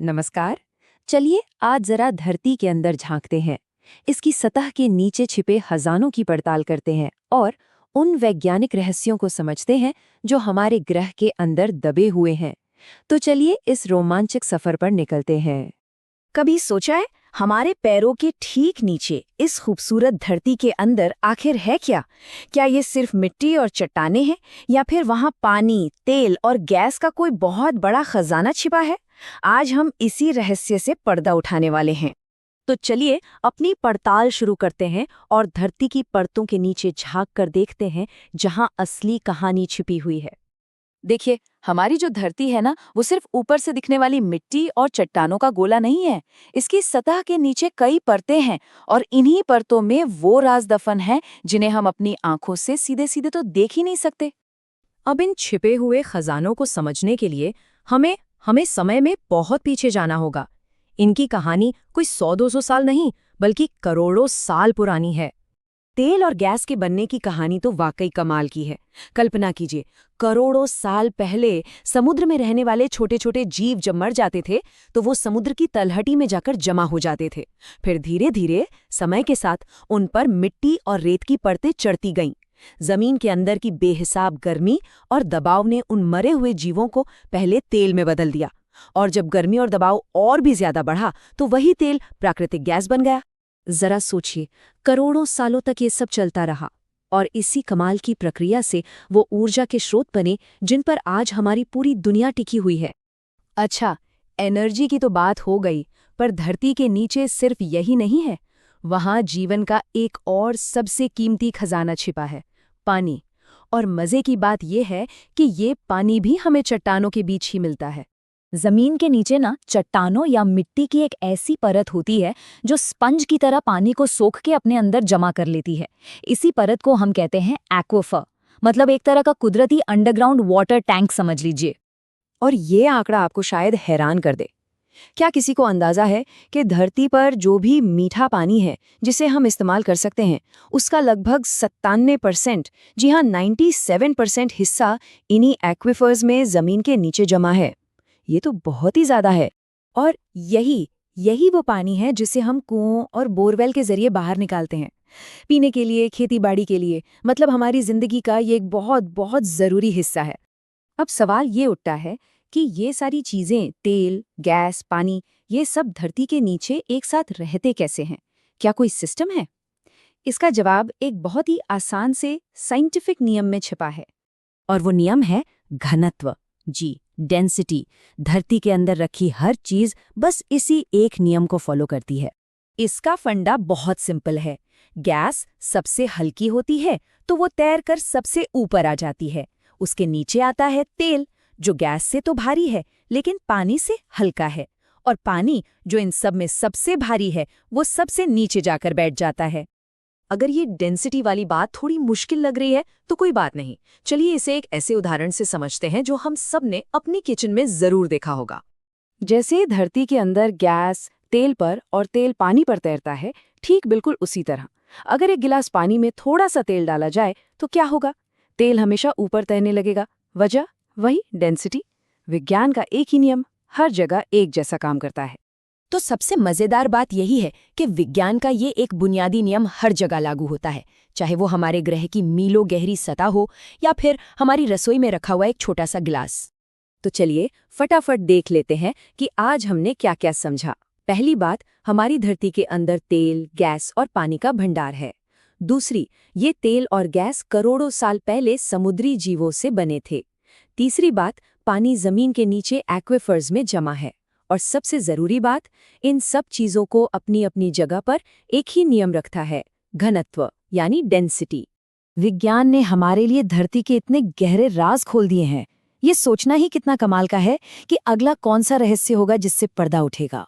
नमस्कार। चलिए आज जरा धरती के अंदर झांकते हैं। इसकी सतह के नीचे छिपे खजानों की पड़ताल करते हैं और उन वैज्ञानिक रहस्यों को समझते हैं जो हमारे ग्रह के अंदर दबे हुए हैं। तो चलिए इस रोमांचक सफर पर निकलते हैं। कभी सोचा है हमारे पैरों के ठीक नीचे इस खूबसूरत धरती के अंदर आखिर है क्या? क्या ये सिर्फ मिट्टी और चट्टानें हैं या फिर वहाँ पानी, तेल और गैस का कोई बहुत बड़ा खजाना छिपा है? आज हम इसी रहस्य से पर्दा उठाने वाले हैं। तो चलिए अपनी पड़ताल शुरू करते हैं और धरती की परतों के नीचे झांक कर देखते हैं जहाँ असली कहानी छिपी हुई है। देखिए, हमारी जो धरती है ना, वो सिर्फ ऊपर से दिखने वाली मिट्टी और चट्टानों का गोला नहीं है। इसकी सतह के नीचे कई परतें हैं और इन्हीं परतों में वो राज दफन हैं जिन्हें हम अपनी आंखों से सीधे सीधे तो देख ही नहीं सकते। अब इन छिपे हुए खजानों को समझने के लिए हमें समय में बहुत पीछे जाना होगा। इनकी कहानी कोई 100-200 साल नहीं, बल्कि करोड़ों साल पुरानी है। तेल और गैस के बनने की कहानी तो वाकई कमाल की है। कल्पना कीजिए, करोड़ों साल पहले समुद्र में रहने वाले छोटे छोटे जीव जब मर जाते थे तो वो समुद्र की तलहटी में जाकर जमा हो जाते थे। फिर धीरे धीरे समय के साथ उन पर मिट्टी और रेत की परतें चढ़ती गईं। जमीन के अंदर की बेहिसाब गर्मी और दबाव ने उन मरे हुए जीवों को पहले तेल में बदल दिया, और जब गर्मी और दबाव और भी ज्यादा बढ़ा तो वही तेल प्राकृतिक गैस बन गया। जरा सोचिए, करोड़ों सालों तक ये सब चलता रहा और इसी कमाल की प्रक्रिया से वो ऊर्जा के स्रोत बने जिन पर आज हमारी पूरी दुनिया टिकी हुई है। अच्छा, एनर्जी की तो बात हो गई, पर धरती के नीचे सिर्फ यही नहीं है। वहाँ जीवन का एक और सबसे कीमती खजाना छिपा है, पानी। और मजे की बात यह है कि ये पानी भी हमें चट्टानों के बीच ही मिलता है। जमीन के नीचे ना चट्टानों या मिट्टी की एक ऐसी परत होती है जो स्पंज की तरह पानी को सोख के अपने अंदर जमा कर लेती है। इसी परत को हम कहते हैं एक्वाफर, मतलब एक तरह का कुदरती अंडरग्राउंड वाटर टैंक समझ लीजिए। और ये आंकड़ा आपको शायद हैरान कर दे। क्या किसी को अंदाजा है कि धरती पर जो भी मीठा पानी है जिसे हम इस्तेमाल कर सकते हैं, उसका लगभग 97%, जी हाँ 97% हिस्सा इन्हीं एक्विफर्स में जमीन के नीचे जमा है। ये तो बहुत ही ज्यादा है। और यही वो पानी है जिसे हम कुओं और बोरवेल के जरिए बाहर निकालते हैं, पीने के लिए, खेतीबाड़ी के लिए। मतलब हमारी जिंदगी का ये एक बहुत बहुत जरूरी हिस्सा है। अब सवाल ये उठता है कि ये सारी चीजें, तेल, गैस, पानी, ये सब धरती के नीचे एक साथ रहते कैसे हैं? क्या कोई सिस्टम है? इसका जवाब एक बहुत ही आसान से साइंटिफिक नियम में छिपा है, और वो नियम है घनत्व। जी, डेंसिटी। धरती के अंदर रखी हर चीज बस इसी एक नियम को फॉलो करती है। इसका फंडा बहुत सिंपल है। गैस सबसे हल्की होती है तो वो तैरकर सबसे ऊपर आ जाती है। उसके नीचे आता है तेल, जो गैस से तो भारी है लेकिन पानी से हल्का है। और पानी, जो इन सब में सबसे भारी है, वो सबसे नीचे जाकर बैठ जाता है। अगर ये डेंसिटी वाली बात थोड़ी मुश्किल लग रही है तो कोई बात नहीं, चलिए इसे एक ऐसे उदाहरण से समझते हैं जो हम सब ने अपनी किचन में जरूर देखा होगा। जैसे धरती के अंदर गैस तेल पर और तेल पानी पर तैरता है, ठीक बिल्कुल उसी तरह अगर एक गिलास पानी में थोड़ा सा तेल डाला जाए तो क्या होगा? तेल हमेशा ऊपर तैरने लगेगा। वजह वही डेंसिटी। विज्ञान का एक ही नियम हर जगह एक जैसा काम करता है। तो सबसे मजेदार बात यही है कि विज्ञान का ये एक बुनियादी नियम हर जगह लागू होता है, चाहे वो हमारे ग्रह की मीलों गहरी सतह हो या फिर हमारी रसोई में रखा हुआ एक छोटा सा गिलास। तो चलिए फटाफट देख लेते हैं कि आज हमने क्या क्या समझा। पहली बात, हमारी धरती के अंदर तेल, गैस और पानी का भंडार है। दूसरी, ये तेल और गैस करोड़ों साल पहले समुद्री जीवों से बने थे। तीसरी बात, पानी जमीन के नीचे एक्विफर्स में जमा है। और सबसे जरूरी बात, इन सब चीजों को अपनी अपनी जगह पर एक ही नियम रखता है, घनत्व यानी डेंसिटी। विज्ञान ने हमारे लिए धरती के इतने गहरे राज खोल दिए हैं। ये सोचना ही कितना कमाल का है कि अगला कौन सा रहस्य होगा जिससे पर्दा उठेगा।